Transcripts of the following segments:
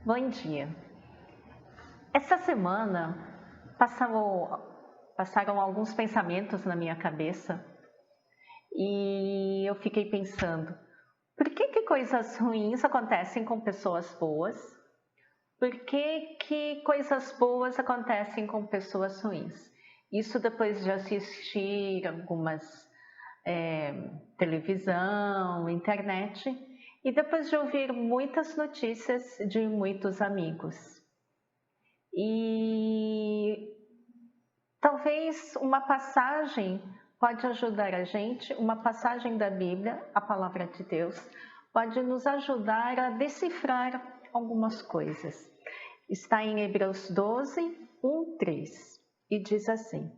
Bom dia. Essa semana passaram alguns pensamentos na minha cabeça e eu fiquei pensando, por que coisas ruins acontecem com pessoas boas? Por que coisas boas acontecem com pessoas ruins? Isso depois de assistir algumas televisão, internet, e depois de ouvir muitas notícias de muitos amigos. E talvez uma passagem pode ajudar a gente, uma passagem da Bíblia, a palavra de Deus, pode nos ajudar a decifrar algumas coisas. Está em Hebreus 12, 1, 3, e diz assim: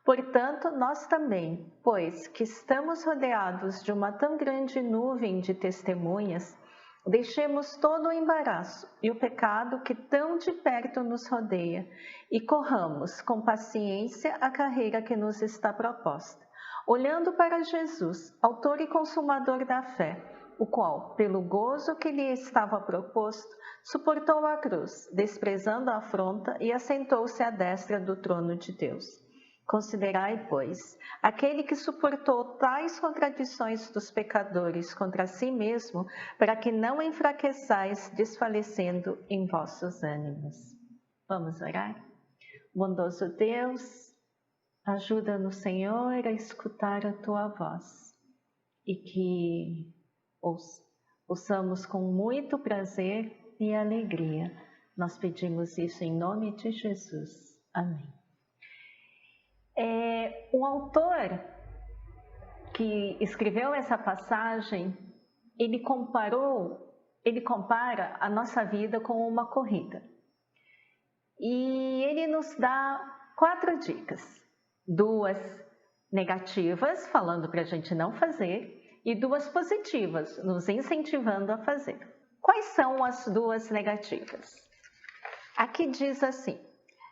portanto, nós também, pois que estamos rodeados de uma tão grande nuvem de testemunhas, deixemos todo o embaraço e o pecado que tão de perto nos rodeia e corramos com paciência a carreira que nos está proposta, olhando para Jesus, autor e consumador da fé, o qual, pelo gozo que lhe estava proposto, suportou a cruz, desprezando a afronta e assentou-se à destra do trono de Deus. Considerai, pois, aquele que suportou tais contradições dos pecadores contra si mesmo, para que não enfraqueçais, desfalecendo em vossos ânimos. Vamos orar? Bondoso Deus, ajuda-nos, Senhor, a escutar a Tua voz e que ouçamos com muito prazer e alegria. Nós pedimos isso em nome de Jesus. Amém. O autor que escreveu essa passagem, ele compara a nossa vida com uma corrida. E ele nos dá 4 dicas, 2 negativas, falando para a gente não fazer, e 2 positivas, nos incentivando a fazer. Quais são as 2 negativas? Aqui diz assim: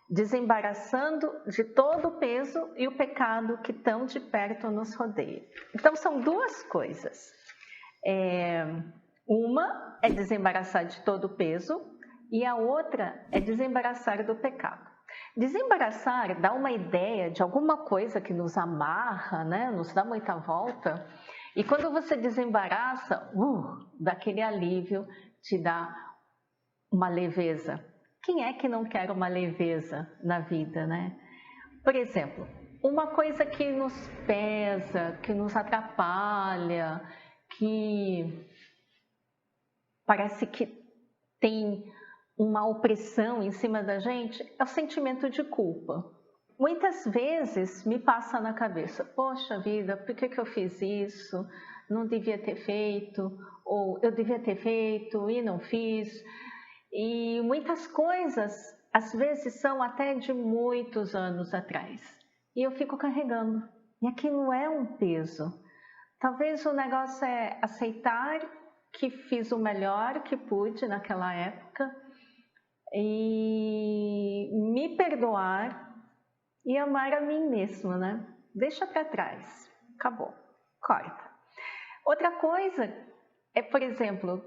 desembaraçando de todo o peso e o pecado que tão de perto nos rodeia. Então são 2 coisas. Uma é desembaraçar de todo o peso e a outra é desembaraçar do pecado. Desembaraçar dá uma ideia de alguma coisa que nos amarra, né? Nos dá muita volta. E quando você desembaraça, dá aquele alívio, te dá uma leveza. Quem é que não quer uma leveza na vida, né? Por exemplo, uma coisa que nos pesa, que nos atrapalha, que parece que tem uma opressão em cima da gente, é o sentimento de culpa. Muitas vezes me passa na cabeça, poxa vida, por que eu fiz isso? Não devia ter feito, ou eu devia ter feito e não fiz. E muitas coisas, às vezes, são até de muitos anos atrás. E eu fico carregando. E aquilo é um peso. Talvez o negócio é aceitar que fiz o melhor que pude naquela época e me perdoar e amar a mim mesma, né? Deixa para trás. Acabou. Corta. Outra coisa é, por exemplo,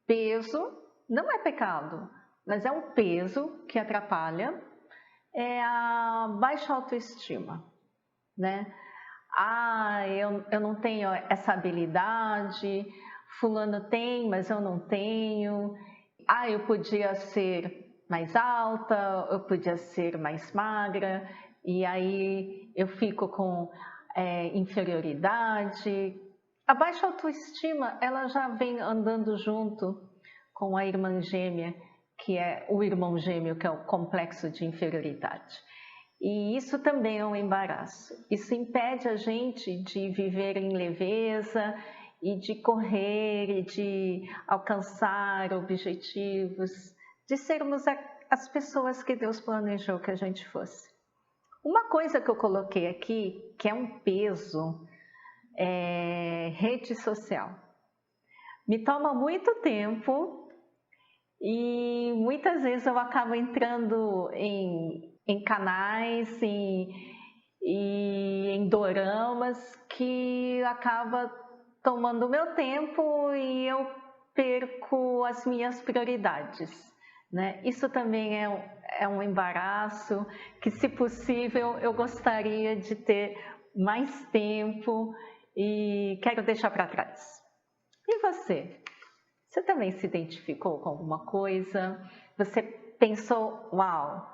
peso. Não é pecado, mas é um peso que atrapalha, é a baixa autoestima, né? Eu não tenho essa habilidade, fulano tem, mas eu não tenho. Eu podia ser mais alta, eu podia ser mais magra, e aí eu fico com inferioridade. A baixa autoestima, ela já vem andando junto com a irmã gêmea, que é o irmão gêmeo, que é o complexo de inferioridade. E isso também é um embaraço. Isso impede a gente de viver em leveza e de correr e de alcançar objetivos, de sermos as pessoas que Deus planejou que a gente fosse. Uma coisa que eu coloquei aqui, que é um peso, é rede social. Me toma muito tempo e muitas vezes eu acabo entrando em canais e em doramas que acaba tomando o meu tempo e eu perco as minhas prioridades. né? Isso também é um embaraço que, se possível, eu gostaria de ter mais tempo e quero deixar para trás. E você? Você também se identificou com alguma coisa? Você pensou, uau,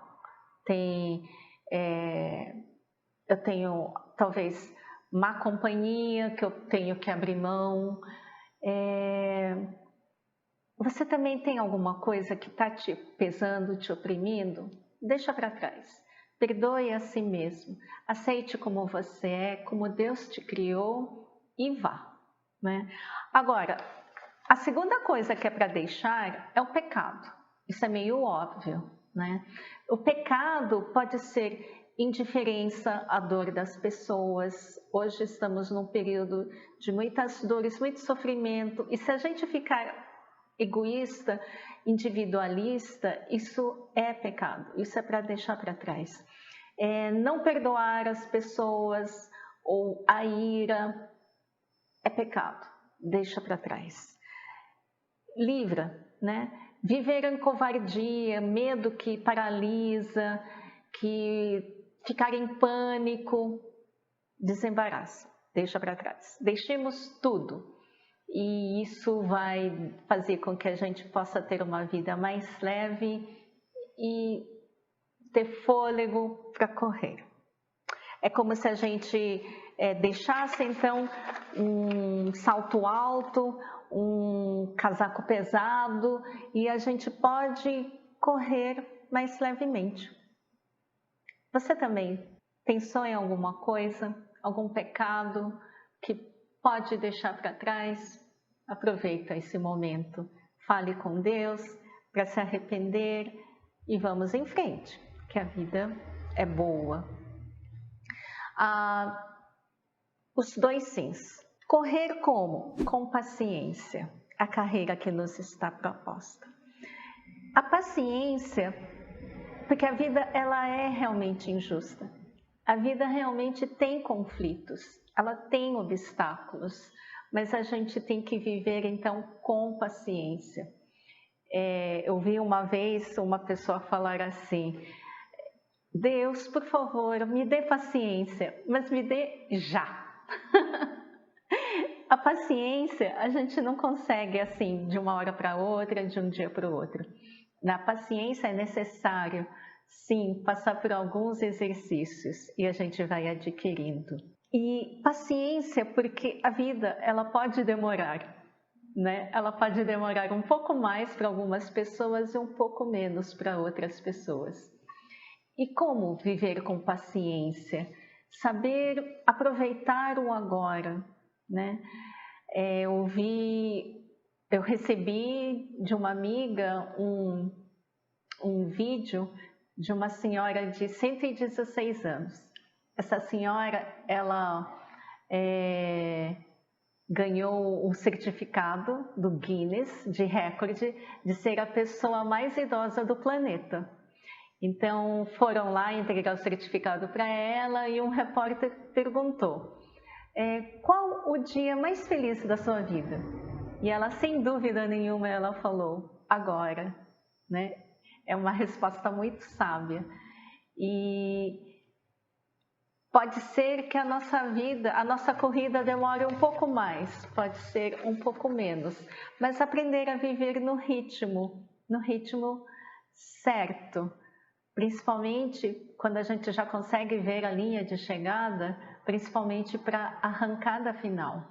eu tenho talvez má companhia que eu tenho que abrir mão. Você também tem alguma coisa que está te pesando, te oprimindo? Deixa para trás. Perdoe a si mesmo. Aceite como você é, como Deus te criou e vá, né? Agora, a segunda coisa que é para deixar é o pecado. Isso é meio óbvio, né? O pecado pode ser indiferença à dor das pessoas. Hoje estamos num período de muitas dores, muito sofrimento. E se a gente ficar egoísta, individualista, isso é pecado. Isso é para deixar para trás. Não perdoar as pessoas ou a ira é pecado. Deixa para trás. Livra, né? Viver em covardia, medo que paralisa, que ficar em pânico, desembaraça, deixa para trás. Deixemos tudo e isso vai fazer com que a gente possa ter uma vida mais leve e ter fôlego para correr. É como se a gente deixasse então um salto alto, um casaco pesado e a gente pode correr mais levemente. Você também pensou em alguma coisa, algum pecado que pode deixar para trás? Aproveita esse momento, fale com Deus para se arrepender e vamos em frente, que a vida é boa. Os 2 sims. Correr como? Com paciência, a carreira que nos está proposta. A paciência, porque a vida ela é realmente injusta. A vida realmente tem conflitos, ela tem obstáculos, mas a gente tem que viver então com paciência. Eu vi uma vez uma pessoa falar assim: Deus, por favor, me dê paciência, mas me dê já. A paciência a gente não consegue assim de uma hora para outra, de um dia para o outro. Na paciência é necessário, sim, passar por alguns exercícios e a gente vai adquirindo. E paciência porque a vida ela pode demorar, né? Ela pode demorar um pouco mais para algumas pessoas e um pouco menos para outras pessoas. E como viver com paciência? Saber aproveitar o agora, né? Eu recebi de uma amiga um vídeo de uma senhora de 116 anos. Essa senhora, ela ganhou o certificado do Guinness de recorde de ser a pessoa mais idosa do planeta. Então, foram lá entregar o certificado para ela e um repórter perguntou: qual o dia mais feliz da sua vida? E ela, sem dúvida nenhuma, ela falou: agora, né? É uma resposta muito sábia. E pode ser que a nossa vida, a nossa corrida demore um pouco mais, pode ser um pouco menos, mas aprender a viver no ritmo certo. Principalmente quando a gente já consegue ver a linha de chegada, principalmente para a arrancada final,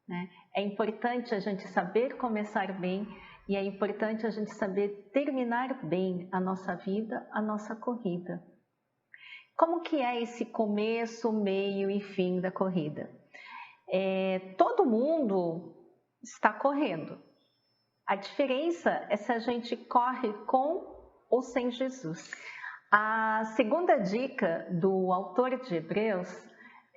né? É importante a gente saber começar bem e é importante a gente saber terminar bem a nossa vida, a nossa corrida. Como que é esse começo, meio e fim da corrida? Todo mundo está correndo. A diferença é se a gente corre com ou sem Jesus. A segunda dica do autor de Hebreus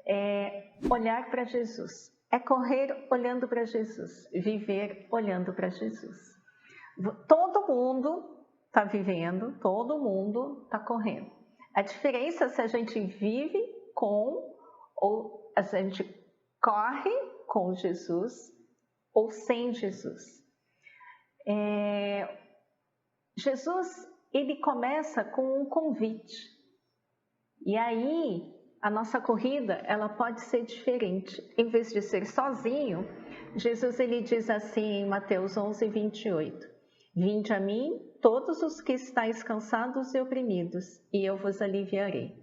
é olhar para Jesus. É correr olhando para Jesus, viver olhando para Jesus. Todo mundo está vivendo, todo mundo está correndo. A diferença é se a gente vive com ou a gente corre com Jesus ou sem Jesus. Jesus ele começa com um convite. E aí, a nossa corrida, ela pode ser diferente. Em vez de ser sozinho, Jesus ele diz assim em Mateus 11, 28. Vinde a mim, todos os que estáis cansados e oprimidos, e eu vos aliviarei.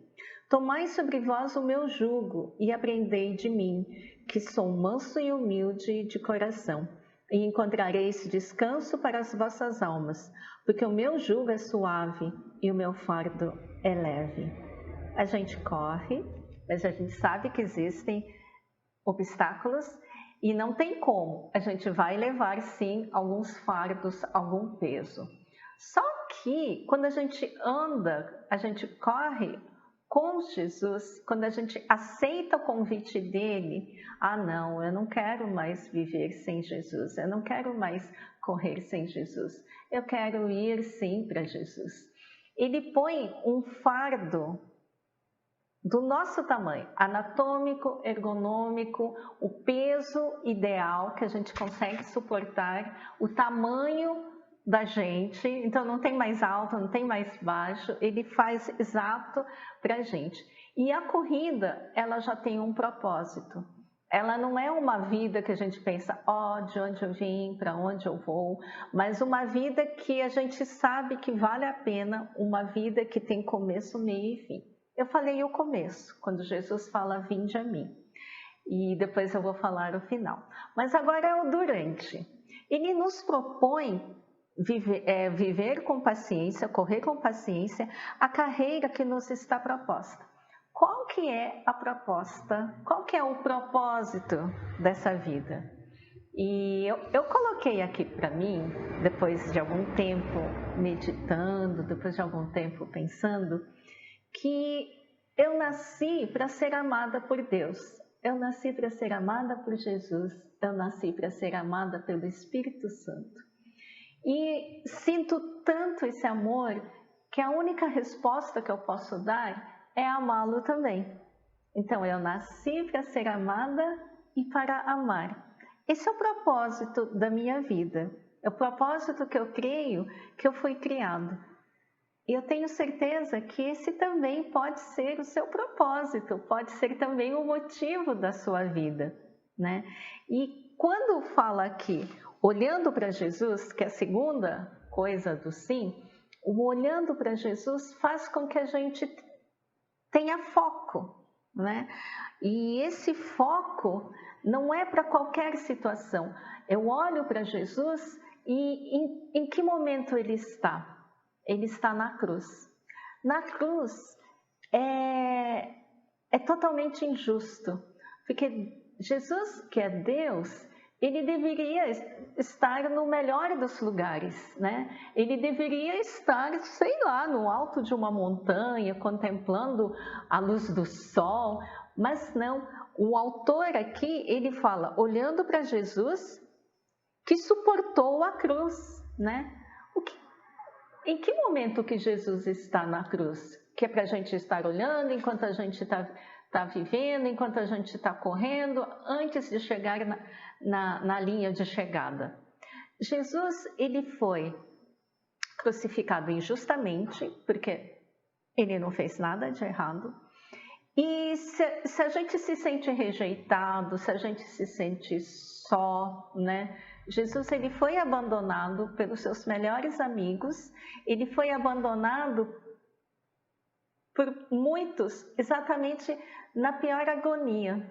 Tomai sobre vós o meu jugo e aprendei de mim, que sou manso e humilde de coração, e encontrareis descanso para as vossas almas, porque o meu jugo é suave e o meu fardo é leve. A gente corre, mas a gente sabe que existem obstáculos e não tem como. A gente vai levar sim alguns fardos, algum peso. Só que quando a gente anda, a gente corre com Jesus, quando a gente aceita o convite dele, não, eu não quero mais viver sem Jesus, eu não quero mais correr sem Jesus, eu quero ir sim para Jesus. Ele põe um fardo do nosso tamanho, anatômico, ergonômico, o peso ideal que a gente consegue suportar, o tamanho da gente, então não tem mais alto, não tem mais baixo, ele faz exato para a gente. E a corrida, ela já tem um propósito. Ela não é uma vida que a gente pensa, de onde eu vim, para onde eu vou, mas uma vida que a gente sabe que vale a pena, uma vida que tem começo, meio e fim. Eu falei o começo, quando Jesus fala, vinde a mim. E depois eu vou falar o final. Mas agora é o durante. Ele nos propõe viver com paciência, correr com paciência, a carreira que nos está proposta. Qual que é a proposta? Qual que é o propósito dessa vida? E eu coloquei aqui para mim, depois de algum tempo meditando, depois de algum tempo pensando, que eu nasci para ser amada por Deus, eu nasci para ser amada por Jesus, eu nasci para ser amada pelo Espírito Santo. E sinto tanto esse amor que a única resposta que eu posso dar é amá-lo também. Então eu nasci para ser amada e para amar. Esse é o propósito da minha vida, é o propósito que eu creio que eu fui criado. E eu tenho certeza que esse também pode ser o seu propósito, pode ser também o motivo da sua vida, né? E quando fala aqui, olhando para Jesus, que é a segunda coisa do sim, o olhando para Jesus faz com que a gente tenha foco, né? E esse foco não é para qualquer situação. Eu olho para Jesus e em que momento ele está? Ele está na cruz. Na cruz é totalmente injusto, porque Jesus, que é Deus, ele deveria estar no melhor dos lugares, né? Ele deveria estar, sei lá, no alto de uma montanha, contemplando a luz do sol, mas não. O autor aqui, ele fala, olhando para Jesus, que suportou a cruz, né? Em que momento que Jesus está na cruz? Que é para a gente estar olhando enquanto a gente está vivendo, enquanto a gente está correndo, antes de chegar na linha de chegada. Jesus, ele foi crucificado injustamente, porque ele não fez nada de errado. E se a gente se sente rejeitado, se a gente se sente só, né? Jesus ele foi abandonado pelos seus melhores amigos, ele foi abandonado por muitos exatamente na pior agonia.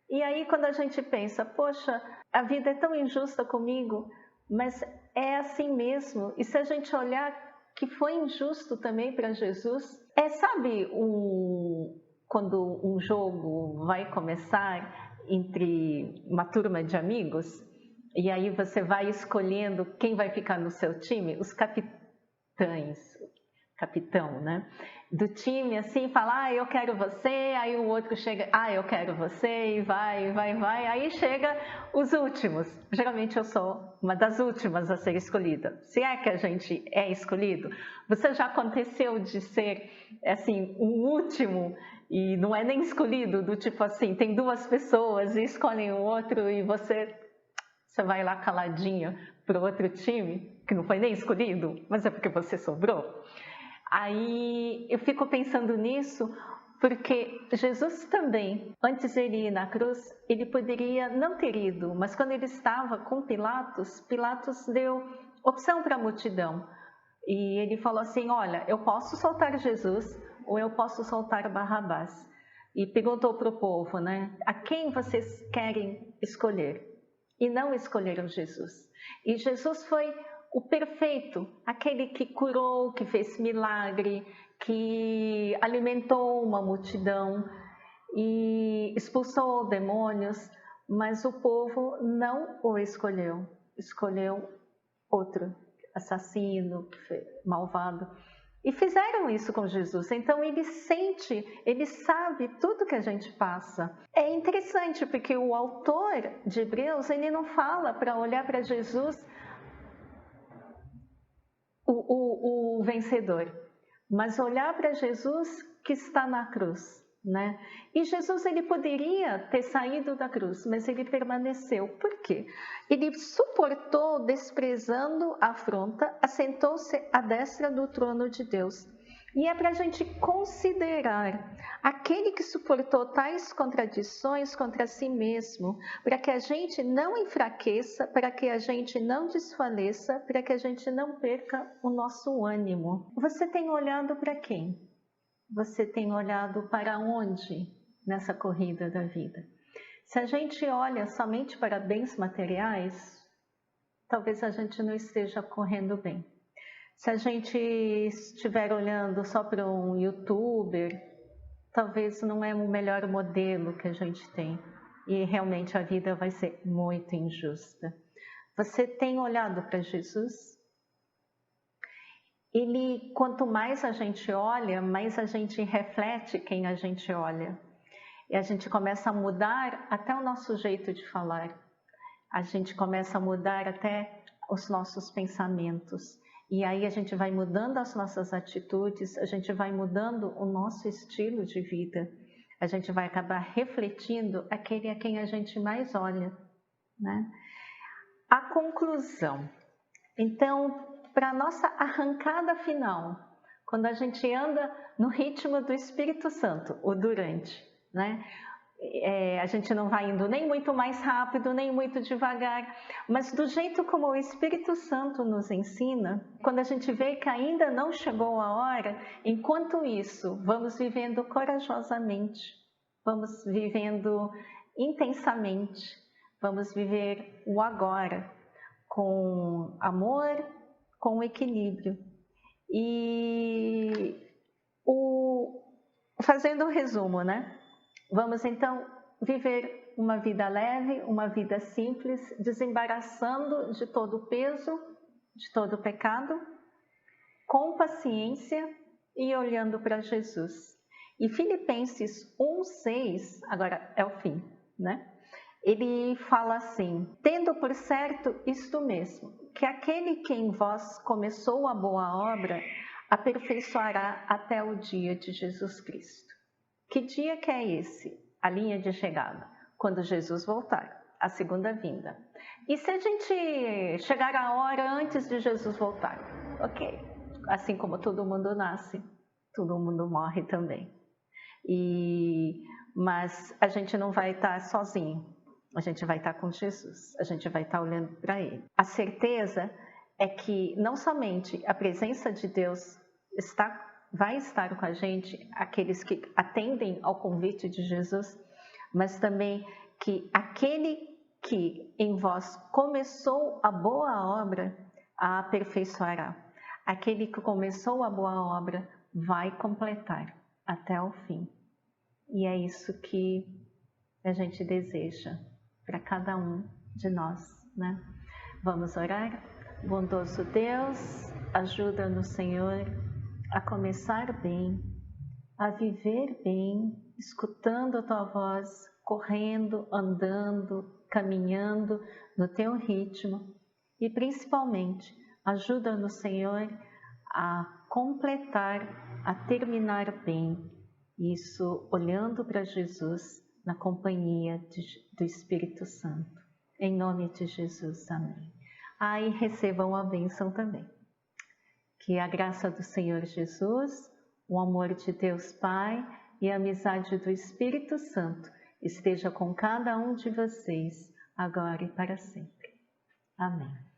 E aí quando a gente pensa, poxa, a vida é tão injusta comigo, mas é assim mesmo. E se a gente olhar que foi injusto também para Jesus, sabe quando um jogo vai começar entre uma turma de amigos? E aí você vai escolhendo quem vai ficar no seu time, os capitão, né? Do time, assim, fala, eu quero você, aí o outro chega, eu quero você, e vai. Aí chega os últimos. Geralmente eu sou uma das últimas a ser escolhida. Se é que a gente é escolhido, você já aconteceu de ser, assim, o último e não é nem escolhido, do tipo assim, tem duas pessoas e escolhem o outro e você vai lá caladinho para o outro time, que não foi nem escolhido, mas é porque você sobrou. Aí eu fico pensando nisso, porque Jesus também, antes de ele ir na cruz, ele poderia não ter ido, mas quando ele estava com Pilatos, Pilatos deu opção para a multidão. E ele falou assim, olha, eu posso soltar Jesus ou eu posso soltar Barrabás. E perguntou para o povo, né, a quem vocês querem escolher? E não escolheram Jesus. E Jesus foi o perfeito, aquele que curou, que fez milagre, que alimentou uma multidão e expulsou demônios, mas o povo não o escolheu, escolheu outro, assassino, malvado. E fizeram isso com Jesus, então ele sente, ele sabe tudo que a gente passa. É interessante porque o autor de Hebreus, ele não fala para olhar para Jesus o vencedor, mas olhar para Jesus que está na cruz, né? E Jesus, ele poderia ter saído da cruz, mas ele permaneceu. Por quê? Ele suportou, desprezando a afronta, assentou-se à destra do trono de Deus. E é para a gente considerar aquele que suportou tais contradições contra si mesmo, para que a gente não enfraqueça, para que a gente não desfaleça, para que a gente não perca o nosso ânimo. Você tem olhado para quem? Você tem olhado para onde nessa corrida da vida? Se a gente olha somente para bens materiais, talvez a gente não esteja correndo bem. Se a gente estiver olhando só para um youtuber, talvez não é o melhor modelo que a gente tem. E realmente a vida vai ser muito injusta. Você tem olhado para Jesus? Ele, quanto mais a gente olha, mais a gente reflete quem a gente olha. E a gente começa a mudar até o nosso jeito de falar. A gente começa a mudar até os nossos pensamentos. E aí a gente vai mudando as nossas atitudes, a gente vai mudando o nosso estilo de vida. A gente vai acabar refletindo aquele a quem a gente mais olha, né? A conclusão. Então, para a nossa arrancada final, quando a gente anda no ritmo do Espírito Santo, o durante, né? A gente não vai indo nem muito mais rápido, nem muito devagar, mas do jeito como o Espírito Santo nos ensina, quando a gente vê que ainda não chegou a hora, enquanto isso, vamos vivendo corajosamente, vamos vivendo intensamente, vamos viver o agora, com amor, com equilíbrio. E fazendo um resumo, né? Vamos então viver uma vida leve, uma vida simples, desembaraçando de todo o peso, de todo o pecado, com paciência e olhando para Jesus. E Filipenses 1:6, agora é o fim, né? Ele fala assim, tendo por certo isto mesmo, que aquele que em vós começou a boa obra, aperfeiçoará até o dia de Jesus Cristo. Que dia que é esse? A linha de chegada, quando Jesus voltar, a segunda vinda. E se a gente chegar a hora antes de Jesus voltar? Ok, assim como todo mundo nasce, todo mundo morre também. Mas a gente não vai estar sozinho, a gente vai estar com Jesus, a gente vai estar olhando para Ele. A certeza é que não somente a presença de Deus vai estar com a gente, aqueles que atendem ao convite de Jesus, mas também que aquele que em vós começou a boa obra, a aperfeiçoará. Aquele que começou a boa obra vai completar até o fim. E é isso que a gente deseja para cada um de nós, né? Vamos orar? Bondoso Deus, ajuda-nos, Senhor, a começar bem, a viver bem, escutando a Tua voz, correndo, andando, caminhando no Teu ritmo e principalmente ajuda-nos, Senhor, a completar, a terminar bem, isso olhando para Jesus na companhia do Espírito Santo. Em nome de Jesus, amém. Aí recebam a bênção também. Que a graça do Senhor Jesus, o amor de Deus Pai e a amizade do Espírito Santo esteja com cada um de vocês, agora e para sempre. Amém.